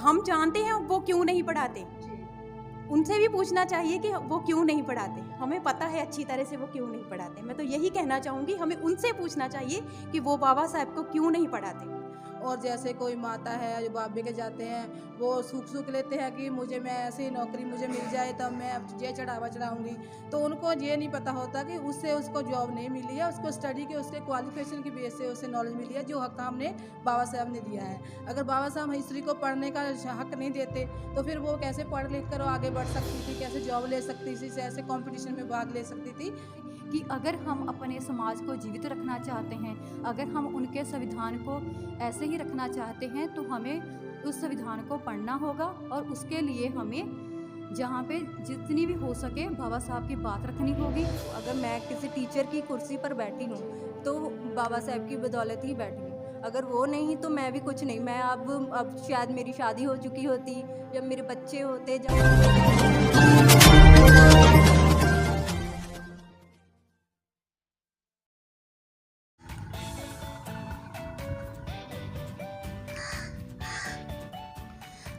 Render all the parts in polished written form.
हम जानते हैं वो क्यों नहीं पढ़ाते, उनसे भी पूछना चाहिए कि वो क्यों नहीं पढ़ाते। हमें पता है अच्छी तरह से वो क्यों नहीं पढ़ाते। मैं तो यही कहना चाहूँगी, हमें उनसे पूछना चाहिए कि वो बाबा साहब को क्यों नहीं पढ़ाते। और जैसे कोई माता है जो बाबे के जाते हैं, वो सूख लेते हैं कि मैं ऐसी नौकरी मुझे मिल जाए तब मैं ये चढ़ावा चढ़ाऊँगी। तो उनको ये नहीं पता होता कि उससे उसको जॉब नहीं मिली है, उसको स्टडी के उसके क्वालिफिकेशन की बेस से उसे नॉलेज मिली है जो हक हमने बाबा साहब ने दिया है। अगर बाबा साहब हिस्ट्री को पढ़ने का हक नहीं देते तो फिर वो कैसे पढ़ लिख कर आगे बढ़ सकती थी, कैसे जॉब ले सकती थी, कैसे कॉम्पिटिशन में भाग ले सकती थी। कि अगर हम अपने समाज को जीवित रखना चाहते हैं, अगर हम उनके संविधान को ऐसे ही रखना चाहते हैं, तो हमें उस संविधान को पढ़ना होगा और उसके लिए हमें जहाँ पे जितनी भी हो सके बाबा साहब की बात रखनी होगी। अगर मैं किसी टीचर की कुर्सी पर बैठी हूँ तो बाबा साहब की बदौलत ही बैठी हूँ। अगर वो नहीं तो मैं भी कुछ नहीं। मैं अब शायद मेरी शादी हो चुकी होती, जब मेरे बच्चे होते, जब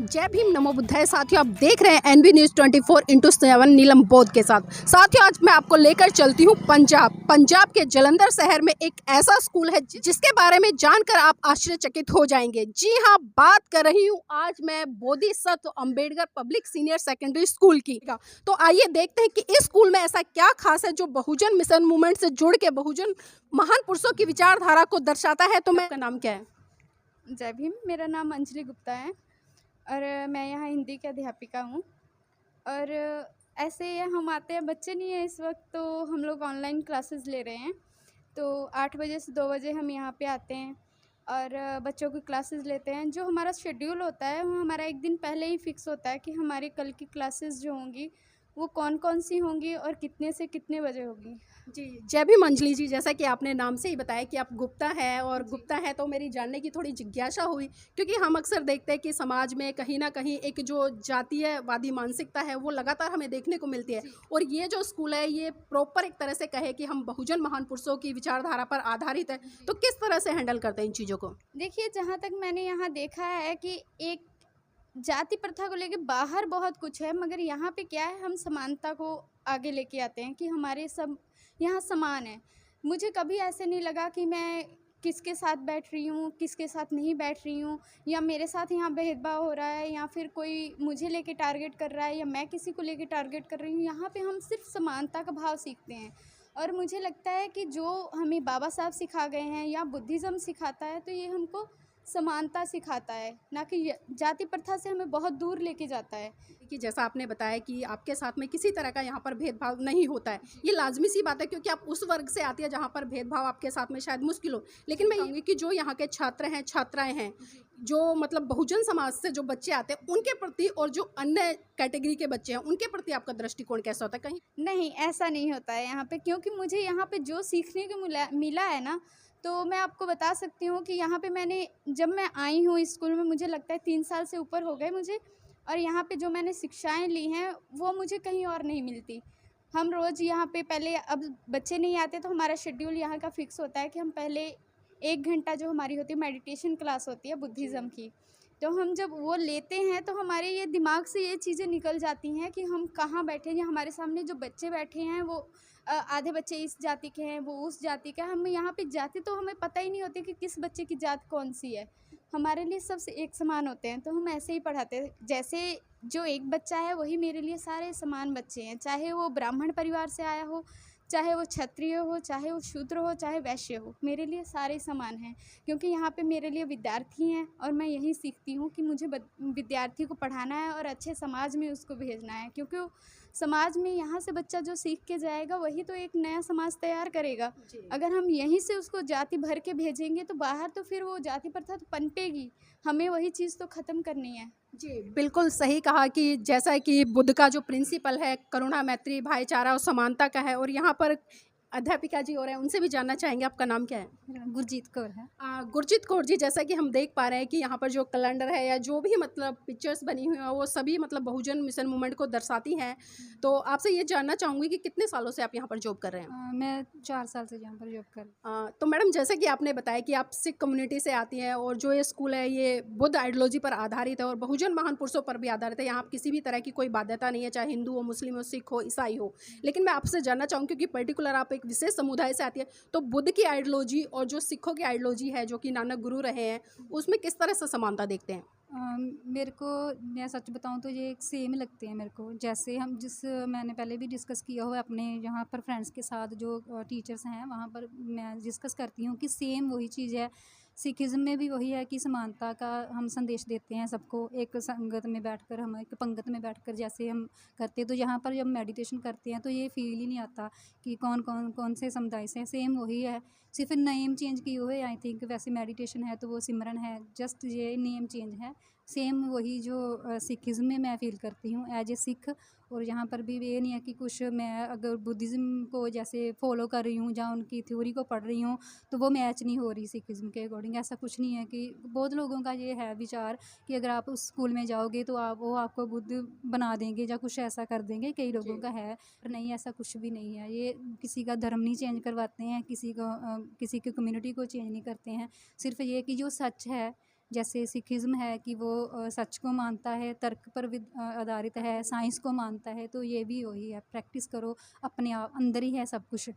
जय भीम नमो बुद्धाय। साथियों, आप देख रहे हैं एनबी न्यूज़ 24/7 नीलम बोध के साथ। साथियों, आज मैं आपको लेकर चलती हूँ पंजाब के जलंधर शहर में एक ऐसा स्कूल है जिसके बारे में जानकर आप आश्चर्यचकित हो जाएंगे। जी हाँ, बात कर रही हूँ आज मैं Bodhisattva Ambedkar public senior secondary school की। तो आइए देखते हैं कि इस स्कूल में ऐसा क्या खास है जो बहुजन मिशन मूवमेंट से जुड़ के बहुजन महान पुरुषों की विचारधारा को दर्शाता है। तो मैं, आपका नाम क्या है? जय भीम, मेरा नाम अंजलि गुप्ता है और मैं यहाँ हिंदी की अध्यापिका हूँ। और ऐसे हम आते हैं, बच्चे नहीं है इस वक्त, तो हम लोग ऑनलाइन क्लासेस ले रहे हैं। तो 8 बजे से 2 बजे हम यहाँ पे आते हैं और बच्चों की क्लासेस लेते हैं। जो हमारा शेड्यूल होता है वो हमारा एक दिन पहले ही फिक्स होता है कि हमारी कल की क्लासेस जो होंगी वो कौन कौन सी होंगी और कितने से कितने बजे होगी। जी, जय भीम अंजलि जी। जैसा कि आपने नाम से ही बताया कि आप गुप्ता है, और गुप्ता है तो मेरी जानने की थोड़ी जिज्ञासा हुई, क्योंकि हम अक्सर देखते हैं कि समाज में कहीं ना कहीं एक जो जातीयवादी मानसिकता है वो लगातार हमें देखने को मिलती है। और ये जो स्कूल है ये प्रॉपर एक तरह से कहे कि हम बहुजन महान पुरुषों की विचारधारा पर आधारित है। तो किस तरह से हैंडल करते हैं इन चीज़ों को? देखिए, जहाँ तक मैंने यहाँ देखा है कि एक जाति प्रथा को लेके बाहर बहुत कुछ है, मगर यहाँ पे क्या है, हम समानता को आगे लेके आते हैं कि हमारे सब यहाँ समान है। मुझे कभी ऐसे नहीं लगा कि मैं किसके साथ बैठ रही हूँ, किसके साथ नहीं बैठ रही हूँ, या मेरे साथ यहाँ भेदभाव हो रहा है, या फिर कोई मुझे लेके टारगेट कर रहा है, या मैं किसी को लेके टारगेट कर रही हूँ। यहाँ पे हम सिर्फ समानता का भाव सीखते हैं। और मुझे लगता है कि जो हमें बाबा साहब सिखा गए हैं या बुद्धिज़्म सिखाता है, तो ये हमको समानता सिखाता है, ना कि जाति प्रथा से हमें बहुत दूर लेके जाता है। कि जैसा आपने बताया कि आपके साथ में किसी तरह का यहाँ पर भेदभाव नहीं होता है, ये लाजमी सी बात है क्योंकि आप उस वर्ग से आती है जहाँ पर भेदभाव आपके साथ में शायद मुश्किल हो। लेकिन मैं कहूँगी कि जो यहाँ के छात्र हैं, छात्राएं हैं, जो मतलब बहुजन समाज से जो बच्चे आते हैं उनके प्रति, और जो अन्य कैटेगरी के बच्चे हैं उनके प्रति आपका दृष्टिकोण कैसा होता है? कहीं नहीं, ऐसा नहीं होता है यहाँ पे, क्योंकि मुझे यहाँ पे जो सीखने को मिला है ना, तो मैं आपको बता सकती हूँ कि यहाँ पे जब मैं आई हूँ इस स्कूल में, मुझे लगता है 3 साल से ऊपर हो गए मुझे, और यहाँ पे जो मैंने शिक्षाएं ली हैं वो मुझे कहीं और नहीं मिलती। हम रोज़ यहाँ पे पहले, अब बच्चे नहीं आते तो हमारा शेड्यूल यहाँ का फिक्स होता है कि हम पहले 1 घंटा जो हमारी होती है मेडिटेशन क्लास होती है बुद्धिज़्म की, तो हम जब वो लेते हैं तो हमारे ये दिमाग से ये चीज़ें निकल जाती हैं कि हम कहाँ बैठे हैं, या हमारे सामने जो बच्चे बैठे हैं वो आधे बच्चे इस जाति के हैं, वो उस जाति का है। हमें यहाँ पे जाति तो हमें पता ही नहीं होती कि किस बच्चे की जात कौन सी है। हमारे लिए सब एक समान होते हैं, तो हम ऐसे ही पढ़ाते हैं। जैसे जो एक बच्चा है वही मेरे लिए सारे समान बच्चे हैं, चाहे वो ब्राह्मण परिवार से आया हो, चाहे वो क्षत्रिय हो, चाहे वो शूद्र हो, चाहे वैश्य हो, मेरे लिए सारे समान हैं। क्योंकि यहाँ पे मेरे लिए विद्यार्थी हैं और मैं यही सीखती हूँ कि मुझे विद्यार्थी को पढ़ाना है और अच्छे समाज में उसको भेजना है, क्योंकि समाज में यहाँ से बच्चा जो सीख के जाएगा वही तो एक नया समाज तैयार करेगा। अगर हम यहीं से उसको जाति भर के भेजेंगे तो बाहर तो फिर वो जाति प्रथा तो पनपेगी। हमें वही चीज़ तो ख़त्म करनी है। जी, बिल्कुल सही कहा कि जैसा कि बुद्ध का जो प्रिंसिपल है करुणा, मैत्री, भाईचारा और समानता का है, और यहाँ पर अध्यापिका जी और हैं, उनसे भी जानना चाहेंगे आपका नाम क्या है? गुरजीत कौर है। गुरजीत कौर जी, जैसा कि हम देख पा रहे हैं कि यहाँ पर जो कैलेंडर है या जो भी मतलब पिक्चर्स बनी हुई हैं वो सभी मतलब बहुजन मिशन मूवमेंट को दर्शाती हैं। तो आपसे ये जानना चाहूँगी कि कितने सालों से आप यहाँ पर जॉब कर रहे हैं? मैं 4 साल से यहाँ पर जॉब कर रही हूँ। तो मैडम, जैसे कि आपने बताया कि आप सिख कम्युनिटी से आती हैं और जो ये स्कूल है ये बुद्ध आइडियोलॉजी पर आधारित है और बहुजन महान पुरुषों पर भी आधारित है। यहाँ आप किसी भी तरह की कोई बाध्यता नहीं है, चाहे हिंदू हो, मुस्लिम हो, सिख हो, ईसाई हो। लेकिन मैं आपसे जानना चाहूँगी, क्योंकि पर्टिकुलर आप एक विशेष समुदाय से आती है, तो बुद्ध की आइडियोलॉजी और जो सिखों की आइडियोलॉजी है जो कि नानक गुरु रहे हैं, उसमें किस तरह से समानता देखते हैं? मेरे को, मैं सच बताऊं तो ये सेम लगते हैं मेरे को। जैसे मैंने पहले भी डिस्कस किया हुआ है अपने यहाँ पर फ्रेंड्स के साथ, जो टीचर्स हैं वहाँ पर मैं डिस्कस करती हूँ कि सेम वही चीज़ है। सिखिज़्म में भी वही है कि समानता का हम संदेश देते हैं सबको, एक संगत में बैठकर, हम एक पंगत में बैठकर जैसे हम करते हैं। तो यहाँ पर जब मेडिटेशन करते हैं तो ये फील ही नहीं आता कि कौन से समुदाय से हैं। सेम वही है, सिर्फ नेम चेंज किए हुए आई थिंक। वैसे मेडिटेशन है तो वो सिमरन है, जस्ट ये नेम चेंज है। सेम वही जो सिखिज़्म में मैं फ़ील करती हूँ एज ए सिख। और यहाँ पर भी ये नहीं है कि कुछ मैं अगर बुद्धिज़्म को जैसे फॉलो कर रही हूँ या उनकी थ्योरी को पढ़ रही हूँ तो वो मैच नहीं हो रही सिखिज़्म के अकॉर्डिंग। ऐसा कुछ नहीं है। कि बहुत लोगों का ये है विचार कि अगर आप उस स्कूल में जाओगे तो वो आपको बुद्ध बना देंगे या कुछ ऐसा कर देंगे, कई लोगों का है। पर नहीं, ऐसा कुछ भी नहीं है। ये किसी का धर्म नहीं चेंज करवाते हैं, किसी की कम्युनिटी को चेंज नहीं करते हैं। सिर्फ ये कि जो सच है, जैसे सिखिज़्म है कि वो सच को मानता है, तर्क पर आधारित है, साइंस को मानता है। तो ये भी वही है, प्रैक्टिस करो, अपने आप अंदर ही है सब कुछ।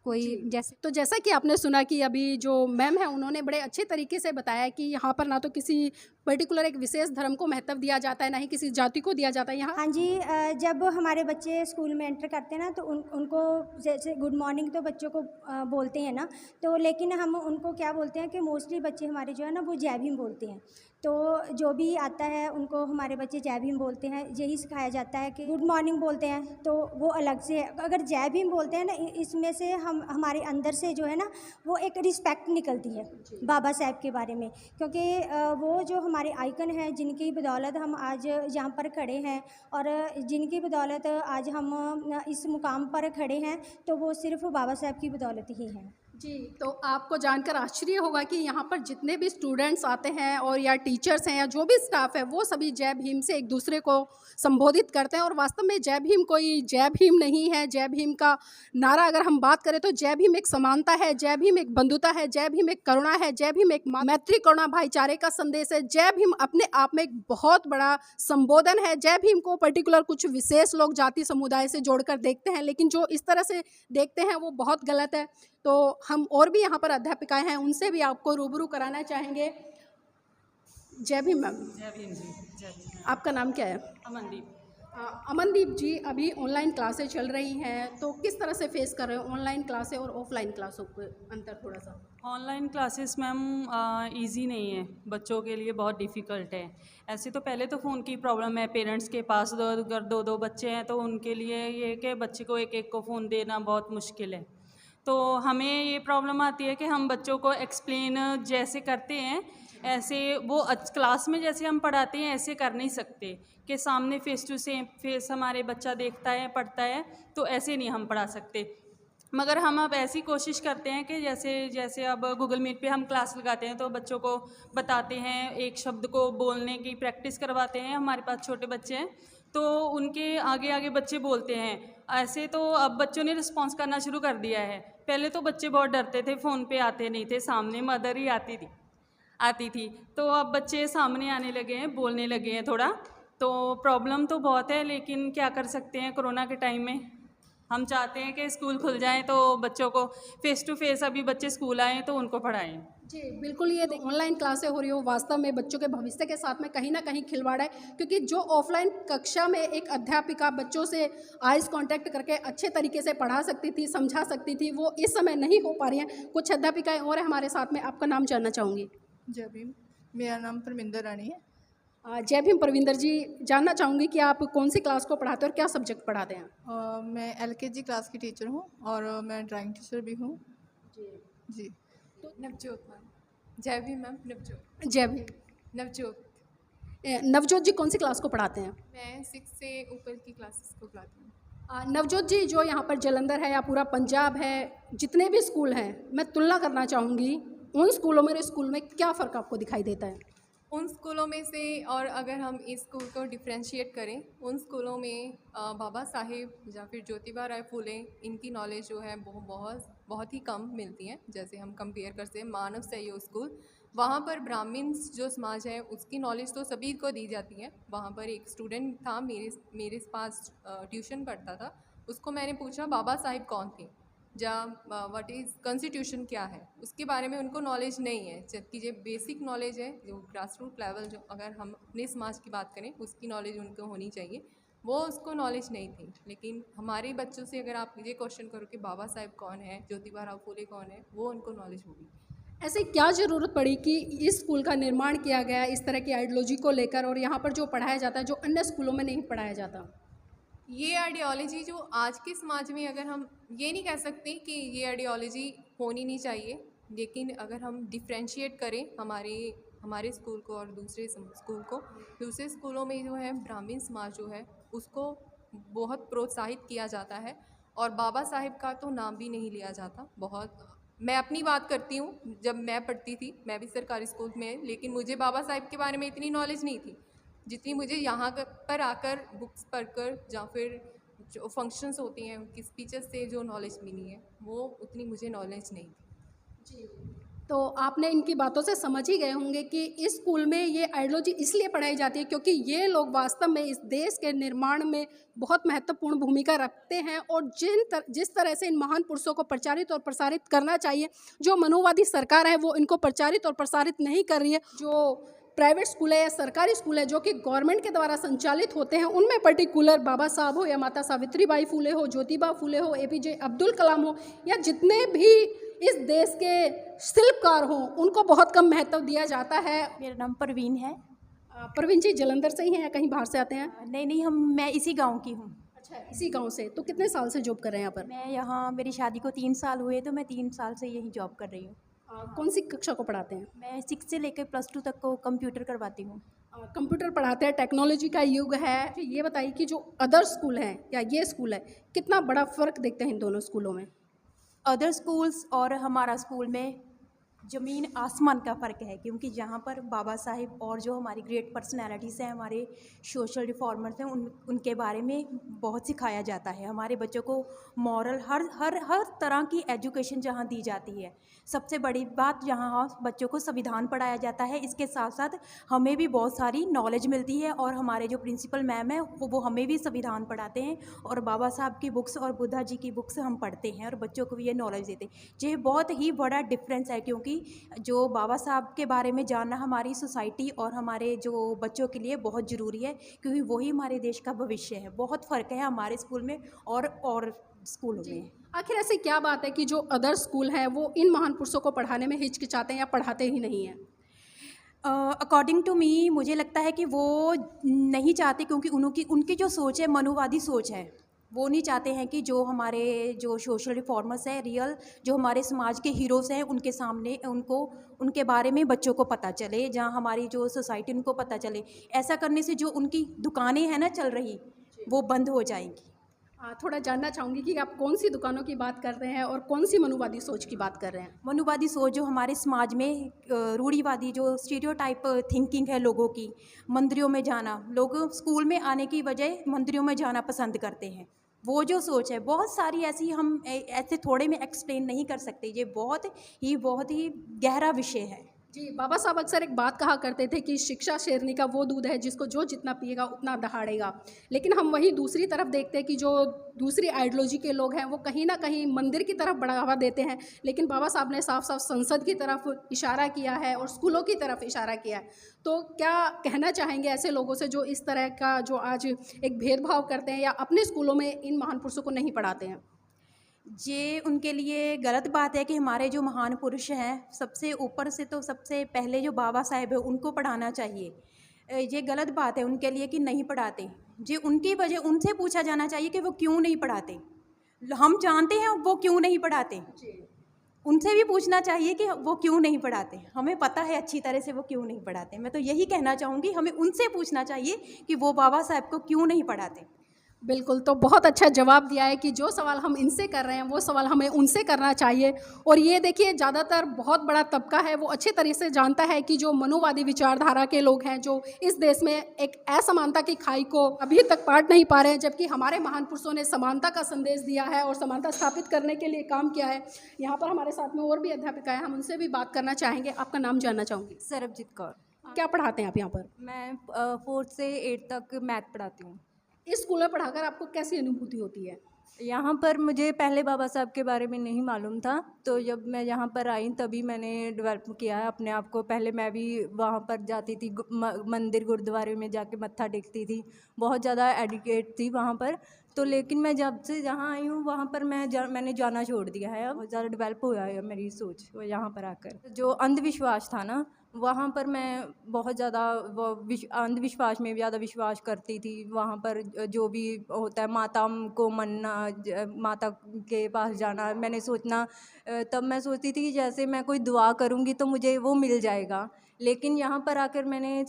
कोई जैसे, तो जैसा कि आपने सुना कि अभी जो मैम है उन्होंने बड़े अच्छे तरीके से बताया कि यहाँ पर ना तो किसी पर्टिकुलर एक विशेष धर्म को महत्व दिया जाता है, ना ही किसी जाति को दिया जाता है यहाँ। हाँ जी, जब हमारे बच्चे स्कूल में एंटर करते हैं ना तो उनको जैसे गुड मॉर्निंग तो बच्चों को बोलते हैं ना, तो लेकिन हम उनको क्या बोलते हैं कि मोस्टली बच्चे हमारे जो है ना वो जय भीम बोलते हैं। तो जो भी आता है उनको हमारे बच्चे जय भीम बोलते हैं। यही सिखाया जाता है कि गुड मॉर्निंग बोलते हैं तो वो अलग से है। अगर जय भीम बोलते हैं ना, इसमें से हमारे अंदर से जो है ना वो एक रिस्पेक्ट निकलती है बाबा साहब के बारे में। क्योंकि वो जो हमारे आइकन हैं, जिनकी बदौलत हम आज यहाँ पर खड़े हैं और जिनकी बदौलत आज हम इस मुकाम पर खड़े हैं, तो वो सिर्फ बाबा साहब की बदौलत ही है। जी, तो आपको जानकर आश्चर्य होगा कि यहाँ पर जितने भी स्टूडेंट्स आते हैं और या टीचर्स हैं या जो भी स्टाफ है, वो सभी जय भीम से एक दूसरे को संबोधित करते हैं। और वास्तव में जय भीम कोई जय भीम नहीं है। जय भीम का नारा अगर हम बात करें तो जय भीम एक समानता है, जय भीम एक बंधुता है, जय भीम एक करुणा है, जय भीम एक मैत्री करुणा भाईचारे का संदेश है। जय भीम अपने आप में एक बहुत बड़ा संबोधन है। जय भीम को पर्टिकुलर कुछ विशेष लोग जाति समुदाय से जोड़कर देखते हैं, लेकिन जो इस तरह से देखते हैं वो बहुत गलत है। तो हम और भी यहाँ पर अध्यापिकाएं हैं, उनसे भी आपको रूबरू कराना चाहेंगे। जय भीम मैम। जय भीम जी। जय भीम। आपका नाम क्या है? अमनदीप। अमनदीप जी, अभी ऑनलाइन क्लासें चल रही हैं, तो किस तरह से फेस कर रहे हो ऑनलाइन क्लासें और ऑफलाइन क्लासों के अंतर थोड़ा सा? ऑनलाइन क्लासेस मैम इजी नहीं है, बच्चों के लिए बहुत डिफ़िकल्ट है। ऐसे तो पहले तो फ़ोन की प्रॉब्लम है, पेरेंट्स के पास अगर दो बच्चे हैं तो उनके लिए ये कि बच्चे को एक को फ़ोन देना बहुत मुश्किल है। तो हमें ये प्रॉब्लम आती है कि हम बच्चों को एक्सप्लेन जैसे करते हैं ऐसे वो क्लास में जैसे हम पढ़ाते हैं ऐसे कर नहीं सकते कि सामने फेस टू फेस हमारे बच्चा देखता है पढ़ता है, तो ऐसे नहीं हम पढ़ा सकते। मगर हम अब ऐसी कोशिश करते हैं कि जैसे अब गूगल मीट पे हम क्लास लगाते हैं तो बच्चों को बताते हैं, एक शब्द को बोलने की प्रैक्टिस करवाते हैं। हमारे पास छोटे बच्चे हैं तो उनके आगे आगे बच्चे बोलते हैं। ऐसे तो अब बच्चों ने रिस्पॉन्स करना शुरू कर दिया है। पहले तो बच्चे बहुत डरते थे, फ़ोन पे आते नहीं थे, सामने मदर ही आती थी। तो अब बच्चे सामने आने लगे हैं, बोलने लगे हैं थोड़ा। तो प्रॉब्लम तो बहुत है, लेकिन क्या कर सकते हैं। कोरोना के टाइम में हम चाहते हैं कि स्कूल खुल जाएं तो बच्चों को फेस टू फेस अभी बच्चे स्कूल आएँ तो उनको पढ़ाएं। जी बिल्कुल, ये ऑनलाइन क्लासें हो रही हो वास्तव में बच्चों के भविष्य के साथ में कहीं ना कहीं खिलवाड़ है। क्योंकि जो ऑफलाइन कक्षा में एक अध्यापिका बच्चों से आइज़ कांटेक्ट करके अच्छे तरीके से पढ़ा सकती थी, समझा सकती थी, वो इस समय नहीं हो पा रही हैं। कुछ अध्यापिकाएं और हैं हमारे साथ में, आपका नाम जानना चाहूँगी। जय भीम। मेरा नाम परमिंदर रानी है। जय भीम परविंदर जी, जानना चाहूँगी कि आप कौन सी क्लास को पढ़ाते हैं और क्या सब्जेक्ट पढ़ाते हैं? मैं LKG क्लास की टीचर हूँ और मैं ड्राइंग टीचर भी हूँ। जी। तो नवजोत मैम। जय भीम मैम। नवजोत। जय भीम। नवजोत। नवजोत जी कौन सी क्लास को पढ़ाते हैं? मैं 6 से ऊपर की क्लासेस को पढ़ाती हूँ। नवजोत जी, जो यहाँ पर जालंधर है या पूरा पंजाब है, जितने भी स्कूल हैं, मैं तुलना करना चाहूँगी, उन स्कूलों में और इस स्कूल में क्या फ़र्क आपको दिखाई देता है? उन स्कूलों में से, और अगर हम इस स्कूल को डिफ्रेंशिएट करें, उन स्कूलों में बाबा साहेब या फिर ज्योतिबा राय फूले, इनकी नॉलेज जो है वो बहुत ही कम मिलती है। जैसे हम कंपेयर करते हैं मानव सहयोग स्कूल, वहाँ पर ब्राह्मण्स जो समाज है उसकी नॉलेज तो सभी को दी जाती है। वहाँ पर एक स्टूडेंट था मेरे पास ट्यूशन पढ़ता था, उसको मैंने पूछा बाबा साहिब कौन थे, व्हाट इज़ कॉन्स्टिट्यूशन क्या है, उसके बारे में उनको नॉलेज नहीं है। जबकि जो बेसिक नॉलेज है, जो ग्रास रूट लेवल, जो अगर हम अपने समाज की बात करें उसकी नॉलेज उनको होनी चाहिए, वो उसको नॉलेज नहीं थी। लेकिन हमारे बच्चों से अगर आप ये क्वेश्चन करो कि बाबा साहेब कौन है, ज्योतिबा राव फूले कौन है, वो उनको नॉलेज होगी। ऐसे क्या ज़रूरत पड़ी कि इस स्कूल का निर्माण किया गया इस तरह की आइडियोलॉजी को लेकर, और यहाँ पर जो पढ़ाया जाता है जो अन्य स्कूलों में नहीं पढ़ाया जाता? ये आइडियोलॉजी जो आज के समाज में, अगर हम ये नहीं कह सकते कि ये आइडियोलॉजी होनी नहीं चाहिए, लेकिन अगर हम डिफ्रेंशिएट करें हमारे स्कूल को और दूसरे स्कूल को, दूसरे स्कूलों में जो है ब्राह्मण समाज जो है उसको बहुत प्रोत्साहित किया जाता है, और बाबा साहिब का तो नाम भी नहीं लिया जाता। मैं अपनी बात करती हूँ, जब मैं पढ़ती थी, मैं भी सरकारी स्कूल में, लेकिन मुझे बाबा साहिब के बारे में इतनी नॉलेज नहीं थी जितनी मुझे यहाँ पर आकर बुक्स पढ़कर या फिर जो फंक्शंस होती हैं उनकी स्पीचेस से जो नॉलेज मिली है, वो उतनी मुझे नॉलेज नहीं थी। जी, तो आपने इनकी बातों से समझ ही गए होंगे कि इस स्कूल में ये आइडियोलॉजी इसलिए पढ़ाई जाती है क्योंकि ये लोग वास्तव में इस देश के निर्माण में बहुत महत्वपूर्ण भूमिका रखते हैं, और जिस तरह से इन महान पुरुषों को प्रचारित और प्रसारित करना चाहिए, जो मनुवादी सरकार है वो इनको प्रचारित और प्रसारित नहीं कर रही है। जो प्राइवेट स्कूल है या सरकारी स्कूल है जो कि गवर्नमेंट के द्वारा संचालित होते हैं, उनमें पर्टिकुलर बाबा साहब हो या माता सावित्रीबाई फूले हो, ज्योतिबा फूले हो, एपीजे अब्दुल कलाम हो, या जितने भी इस देश के शिल्पकार हों, उनको बहुत कम महत्व दिया जाता है। मेरा नाम परवीन है। परवीन जी जालंधर से ही हैं या कहीं बाहर से आते हैं? नहीं, मैं इसी गांव की हूँ। अच्छा, इसी गांव से। तो कितने साल से जॉब कर रहे हैं यहाँ पर? मैं यहाँ, मेरी शादी को 3 साल हुए, तो मैं 3 साल से यही जॉब कर रही हूँ। कौन सी कक्षा को पढ़ाते हैं? मैं 6 से लेकर +2 तक को कंप्यूटर करवाती हूँ। कंप्यूटर पढ़ाते हैं, टेक्नोलॉजी का युग है। ये बताइए कि जो अदर स्कूल है या ये स्कूल है, कितना बड़ा फ़र्क देखते हैं इन दोनों स्कूलों में? अदर स्कूल्स और हमारा स्कूल में ज़मीन आसमान का फ़र्क है, क्योंकि यहाँ पर बाबा साहिब और जो हमारी ग्रेट पर्सनैलिटीज़ हैं, हमारे सोशल रिफॉर्मर्स हैं, उनके बारे में बहुत सिखाया जाता है। हमारे बच्चों को मॉरल हर तरह की एजुकेशन जहाँ दी जाती है। सबसे बड़ी बात, यहाँ बच्चों को संविधान पढ़ाया जाता है। इसके साथ साथ हमें भी बहुत सारी नॉलेज मिलती है, और हमारे जो प्रिंसिपल मैम है वो हमें भी संविधान पढ़ाते हैं, और बाबा साहब की बुक्स और बुद्धा जी की बुक्स हम पढ़ते हैं, और बच्चों को भी ये नॉलेज देते हैं। ये बहुत ही बड़ा डिफरेंस है, क्योंकि जो बाबा साहब के बारे में जानना हमारी सोसाइटी और हमारे जो बच्चों के लिए बहुत ज़रूरी है, क्योंकि वही हमारे देश का भविष्य है। बहुत फ़र्क है हमारे स्कूल में और स्कूलों में। आखिर ऐसी क्या बात है कि जो अदर स्कूल हैं वो इन महान पुरुषों को पढ़ाने में हिचकिचाते हैं या पढ़ाते ही नहीं हैं? अकॉर्डिंग टू मी, मुझे लगता है कि वो नहीं चाहते, क्योंकि उनकी जो सोच है मनुवादी सोच है। वो नहीं चाहते हैं कि जो हमारे जो सोशल रिफॉर्मर्स हैं, रियल जो हमारे समाज के हीरोज़ हैं, उनके सामने उनके बारे में बच्चों को पता चले, जहाँ हमारी जो सोसाइटी उनको पता चले। ऐसा करने से जो उनकी दुकानें हैं ना चल रही, वो बंद हो जाएंगी। थोड़ा जानना चाहूँगी कि आप कौन सी दुकानों की बात कर रहे हैं और कौन सी मनुवादी सोच की बात कर रहे हैं? मनुवादी सोच जो हमारे समाज में रूढ़िवादी जो स्टीरियोटाइप थिंकिंग है लोगों की, मंदिरों में जाना, लोग स्कूल में आने की बजाय मंदिरों में जाना पसंद करते हैं, वो जो सोच है, बहुत सारी ऐसी हम ऐसे थोड़े में एक्सप्लेन नहीं कर सकते। ये बहुत ही गहरा विषय है। जी, बाबा साहब अक्सर एक बात कहा करते थे कि शिक्षा शेरनी का वो दूध है जिसको जो जितना पिएगा उतना दहाड़ेगा। लेकिन हम वही दूसरी तरफ देखते हैं कि जो दूसरी आइडियोलॉजी के लोग हैं वो कहीं ना कहीं मंदिर की तरफ बढ़ावा देते हैं, लेकिन बाबा साहब ने साफ साफ संसद की तरफ इशारा किया है और स्कूलों की तरफ इशारा किया है। तो क्या कहना चाहेंगे ऐसे लोगों से जो इस तरह का जो आज एक भेदभाव करते हैं या अपने स्कूलों में इन महान पुरुषों को नहीं पढ़ाते हैं? ये उनके लिए गलत बात है कि हमारे जो महान पुरुष हैं, सबसे ऊपर से तो सबसे पहले जो बाबा साहेब है उनको पढ़ाना चाहिए। ये गलत बात है उनके लिए कि नहीं पढ़ाते। ये उनकी वजह उनसे पूछा जाना चाहिए कि वो क्यों नहीं पढ़ाते। हम जानते हैं वो क्यों नहीं पढ़ाते, उनसे भी पूछना चाहिए कि वो क्यों नहीं पढ़ाते। हमें पता है अच्छी तरह से वो क्यों नहीं पढ़ाते। मैं तो यही कहना चाहूँगी, हमें उनसे पूछना चाहिए कि वो बाबा साहब को क्यों नहीं पढ़ाते। बिल्कुल, तो बहुत अच्छा जवाब दिया है कि जो सवाल हम इनसे कर रहे हैं वो सवाल हमें उनसे करना चाहिए। और ये देखिए ज़्यादातर बहुत बड़ा तबका है वो अच्छे तरह से जानता है कि जो मनुवादी विचारधारा के लोग हैं जो इस देश में एक असमानता की खाई को अभी तक पाट नहीं पा रहे हैं, जबकि हमारे महान पुरुषों ने समानता का संदेश दिया है और समानता स्थापित करने के लिए काम किया है। यहाँ पर हमारे साथ में और भी अध्यापिका है, हम उनसे भी बात करना चाहेंगे। आपका नाम जानना चाहूँगी। सरबजीत कौर। क्या पढ़ाते हैं आप यहाँ पर? मैं 4th से 8th तक मैथ पढ़ाती हूँ। इस स्कूल में पढ़ाकर आपको कैसी अनुभूति होती है? यहाँ पर मुझे पहले बाबा साहब के बारे में नहीं मालूम था, तो जब मैं यहाँ पर आई तभी मैंने डेवलप किया है अपने आप को। पहले मैं भी वहाँ पर जाती थी, मंदिर गुरुद्वारे में जाके मत्था टेकती थी, बहुत ज़्यादा एडुकेट थी वहाँ पर। तो लेकिन मैं जब से जहाँ आई हूँ वहाँ पर मैंने जाना छोड़ दिया है। अब बहुत ज़्यादा डेवलप हुआ है मेरी सोच वो यहाँ पर आकर। जो अंधविश्वास था ना, वहाँ पर मैं बहुत ज़्यादा अंधविश्वास में ज़्यादा विश्वास करती थी। वहाँ पर जो भी होता है माता को मानना, माता के पास जाना, मैंने सोचना तब मैं सोचती थी कि जैसे मैं कोई दुआ करूँगी तो मुझे वो मिल जाएगा। लेकिन यहाँ पर आकर मैंने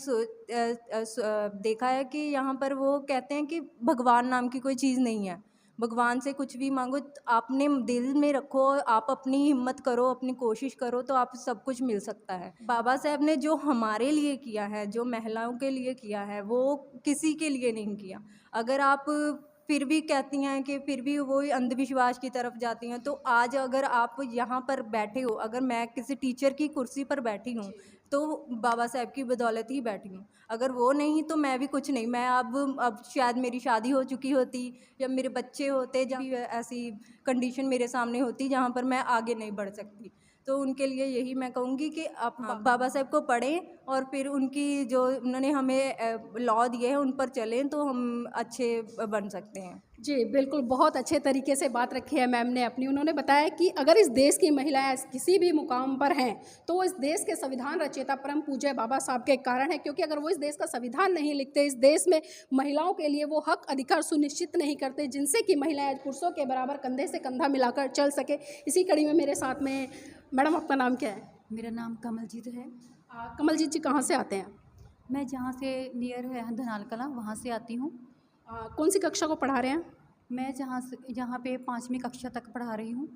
देखा है कि यहाँ पर वो कहते हैं कि भगवान नाम की कोई चीज़ नहीं है। भगवान से कुछ भी मांगो, आपने दिल में रखो, आप अपनी हिम्मत करो, अपनी कोशिश करो तो आप सब कुछ मिल सकता है। बाबा साहब ने जो हमारे लिए किया है, जो महिलाओं के लिए किया है, वो किसी के लिए नहीं किया। अगर आप फिर भी कहती हैं कि फिर भी वो अंधविश्वास की तरफ जाती हैं, तो आज अगर आप यहाँ पर बैठे हो, अगर मैं किसी टीचर की कुर्सी पर बैठी हूँ तो बाबा साहब की बदौलत ही बैठी हूँ। अगर वो नहीं तो मैं भी कुछ नहीं। मैं अब शायद मेरी शादी हो चुकी होती या मेरे बच्चे होते, जब भी ऐसी कंडीशन मेरे सामने होती जहाँ पर मैं आगे नहीं बढ़ सकती। तो उनके लिए यही मैं कहूँगी कि आप बाबा साहब को पढ़ें और फिर उनकी जो उन्होंने हमें लॉ दिए हैं उन पर चलें तो हम अच्छे बन सकते हैं। जी बिल्कुल, बहुत अच्छे तरीके से बात रखी है मैम ने अपनी। उन्होंने बताया कि अगर इस देश की महिलाएं किसी भी मुकाम पर हैं तो वो इस देश के संविधान रचयिता परम पूज्य बाबा साहब के कारण है, क्योंकि अगर वो इस देश का संविधान नहीं लिखते, इस देश में महिलाओं के लिए वो हक अधिकार सुनिश्चित नहीं करते जिनसे कि महिलाएं पुरुषों के बराबर कंधे से कंधा मिलाकर चल सके। इसी कड़ी में मेरे साथ में मैडम, आपका नाम क्या है? मेरा नाम कमलजीत है। कमलजीत जी कहाँ से आते हैं? मैं जहाँ से नियर है धनाल कला, वहाँ से आती हूँ। कौन सी कक्षा को पढ़ा रहे हैं? मैं जहाँ पे 5वीं कक्षा तक पढ़ा रही हूँ।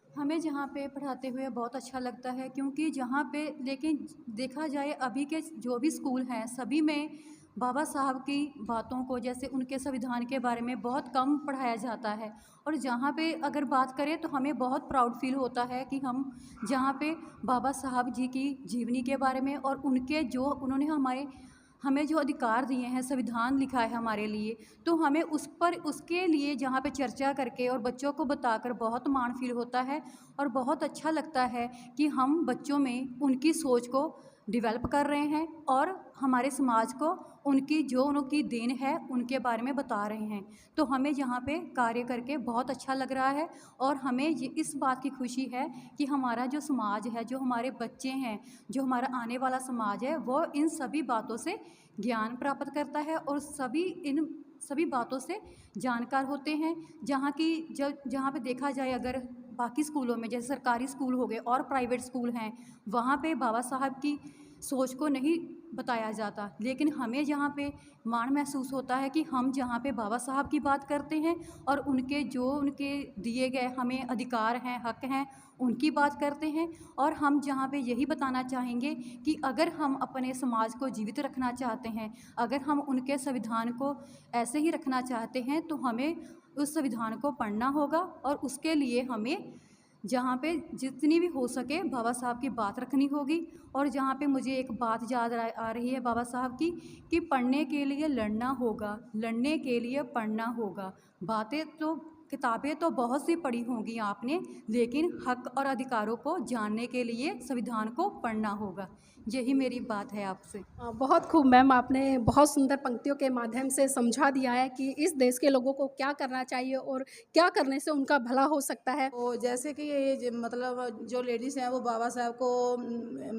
हमें जहाँ पे पढ़ाते हुए बहुत अच्छा लगता है, क्योंकि जहाँ पे लेकिन देखा जाए अभी के जो भी स्कूल हैं सभी में बाबा साहब की बातों को, जैसे उनके संविधान के बारे में बहुत कम पढ़ाया जाता है। और जहाँ पे अगर बात करें तो हमें बहुत प्राउड फील होता है कि हम जहाँ पे बाबा साहब जी की जीवनी के बारे में और उनके जो उन्होंने हमें जो अधिकार दिए हैं, संविधान लिखा है हमारे लिए, तो हमें उसके लिए जहाँ पे चर्चा करके और बच्चों को बताकर बहुत मान फील होता है और बहुत अच्छा लगता है कि हम बच्चों में उनकी सोच को डेवलप कर रहे हैं और हमारे समाज को उनकी देन है उनके बारे में बता रहे हैं। तो हमें यहाँ पे कार्य करके बहुत अच्छा लग रहा है और हमें इस बात की खुशी है कि हमारा जो समाज है, जो हमारे बच्चे हैं, जो हमारा आने वाला समाज है, वो इन सभी बातों से ज्ञान प्राप्त करता है और इन सभी बातों से जानकार होते हैं। जहाँ पे देखा जाए अगर बाकी स्कूलों में, जैसे सरकारी स्कूल हो गए और प्राइवेट स्कूल हैं, वहाँ पे बाबा साहब की सोच को नहीं बताया जाता, लेकिन हमें जहाँ पे मान महसूस होता है कि हम जहाँ पे बाबा साहब की बात करते हैं और उनके दिए गए हमें अधिकार हैं, हक हैं, उनकी बात करते हैं। और हम जहाँ पे यही बताना चाहेंगे कि अगर हम अपने समाज को जीवित रखना चाहते हैं, अगर हम उनके संविधान को ऐसे ही रखना चाहते हैं, तो हमें उस संविधान को पढ़ना होगा और उसके लिए हमें जहाँ पे जितनी भी हो सके बाबा साहब की बात रखनी होगी। और जहाँ पे मुझे एक बात याद आ रही है बाबा साहब की, कि पढ़ने के लिए लड़ना होगा, लड़ने के लिए पढ़ना होगा। किताबें तो बहुत सी पढ़ी होंगी आपने, लेकिन हक और अधिकारों को जानने के लिए संविधान को पढ़ना होगा। यही मेरी बात है आपसे। बहुत खूब मैम, आपने बहुत सुंदर पंक्तियों के माध्यम से समझा दिया है कि इस देश के लोगों को क्या करना चाहिए और क्या करने से उनका भला हो सकता है। तो जैसे कि ये मतलब जो लेडीज़ हैं वो बाबा साहब को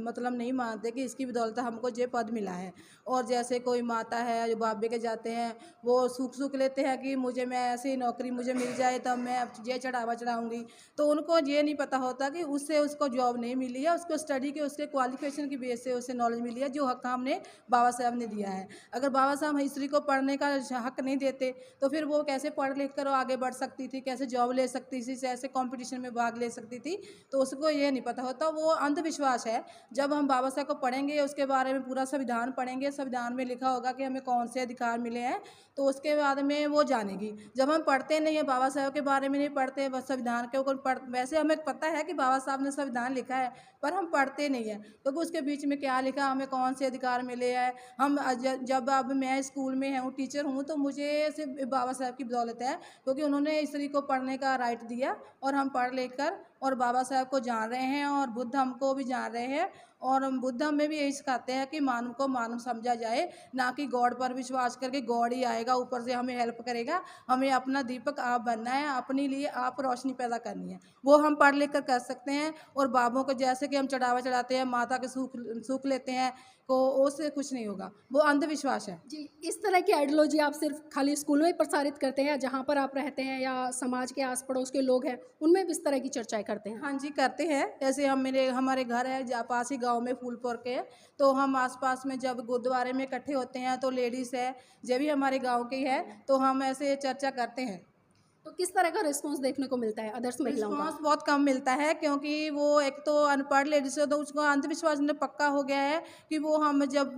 मतलब नहीं मानते कि इसकी बदौलत हमको ये पद मिला है। और जैसे कोई माता है जो बाबे के जाते हैं, वो सूख लेते हैं कि मैं ऐसी नौकरी मुझे मिल जाए तब मैं ये चढ़ावा चढ़ाऊँगी। तो उनको ये नहीं पता होता कि उससे उसको जॉब नहीं मिली है, उसको स्टडी के उसके क्वालिफिकेशन की बेस इससे उससे नॉलेज मिली है जो हक हमने बाबा साहब ने दिया है। अगर बाबा साहब हिस्ट्री को पढ़ने का हक नहीं देते तो फिर वो कैसे पढ़ लिख कर वो आगे बढ़ सकती थी, कैसे जॉब ले सकती थी, कैसे कंपटीशन में भाग ले सकती थी, तो उसको ये नहीं पता होता। वो अंधविश्वास है। जब हम बाबा साहब को पढ़ेंगे, उसके बारे में पूरा संविधान पढ़ेंगे, संविधान में लिखा होगा कि हमें कौन से अधिकार मिले हैं, तो उसके बाद में वो जानेगी। जब हम पढ़ते नहीं है, बाबा साहब के बारे में नहीं पढ़ते, बस संविधान के ऊपर वैसे हमें पता है कि बाबा साहब ने संविधान लिखा है, पर हम पढ़ते नहीं है क्योंकि उसके बीच में क्या लिखा, हमें कौन से अधिकार मिले हैं। हम जब अब मैं स्कूल में हूँ, टीचर हूँ, तो मुझे सिर्फ बाबा साहब की बदौलत है क्योंकि उन्होंने हिस्ट्री को पढ़ने का राइट दिया और हम पढ़ लेकर और बाबा साहब को जान रहे हैं और बुद्ध हमको भी जान रहे हैं। और बुद्ध हमें भी यही सिखाते हैं कि मानव को मानव समझा जाए, ना कि गॉड पर विश्वास करके गॉड ही आएगा ऊपर से हमें हेल्प करेगा। हमें अपना दीपक आप बनना है, अपने लिए आप रोशनी पैदा करनी है, वो हम पढ़ लिख कर सकते हैं। और बाबों को जैसे कि हम चढ़ावा चढ़ाते हैं, माता के सूख लेते हैं, को उससे कुछ नहीं होगा, वो अंधविश्वास है। जी, इस तरह की आइडियोलॉजी आप सिर्फ खाली स्कूल में ही प्रसारित करते हैं या जहाँ पर आप रहते हैं या समाज के आस पड़ोस के लोग हैं उनमें भी इस तरह की चर्चाएं करते हैं? हाँ जी, करते हैं। जैसे हमारे घर है पास ही गांव में फूलपुर के, तो हम आसपास में जब गुरुद्वारे में इकट्ठे होते हैं तो लेडीज़ है जो भी हमारे गांव की है, तो हम ऐसे चर्चा करते हैं। तो किस तरह का रिस्पांस देखने को मिलता है अदर्स महिलाओं का? रिस्पॉन्स बहुत कम मिलता है क्योंकि वो एक तो अनपढ़ लेडीज है, तो उसको अंधविश्वास में पक्का हो गया है कि वो हम जब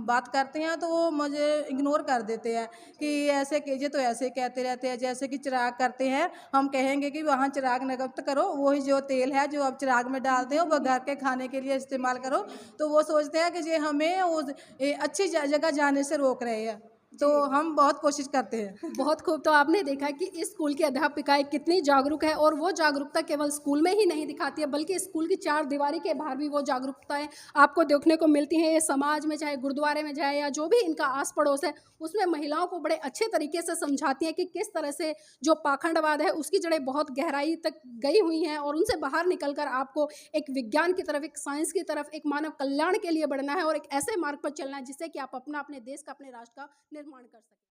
बात करते हैं तो वो मुझे इग्नोर कर देते हैं कि ऐसे कीजिए, तो ऐसे कहते रहते हैं। जैसे कि चिराग करते हैं, हम कहेंगे कि वहाँ चिराग नगद करो, वही जो तेल है जो अब चिराग में डालते हो वो घर के खाने के लिए इस्तेमाल करो, तो वो सोचते हैं कि ये हमें उस अच्छी जगह जाने से रोक रहे हैं। तो हम बहुत कोशिश करते हैं। बहुत खूब। तो आपने देखा कि इस स्कूल की अध्यापिकाएं कितनी जागरूक है और वो जागरूकता केवल स्कूल में ही नहीं दिखाती है बल्कि स्कूल की चार दीवारी के बाहर भी वो जागरूकताएं आपको देखने को मिलती हैं। ये समाज में चाहे गुरुद्वारे में जाए या जो भी इनका आस पड़ोस है उसमें महिलाओं को बड़े अच्छे तरीके से समझाती हैं कि किस तरह से जो पाखंडवाद है उसकी जड़ें बहुत गहराई तक गई हुई हैं और उनसे बाहर निकलकर आपको एक विज्ञान की तरफ, एक साइंस की तरफ, एक मानव कल्याण के लिए बढ़ना है और एक ऐसे मार्ग पर चलना है जिससे कि आप अपने देश का, अपने राष्ट्र का निर्माण कर सकें।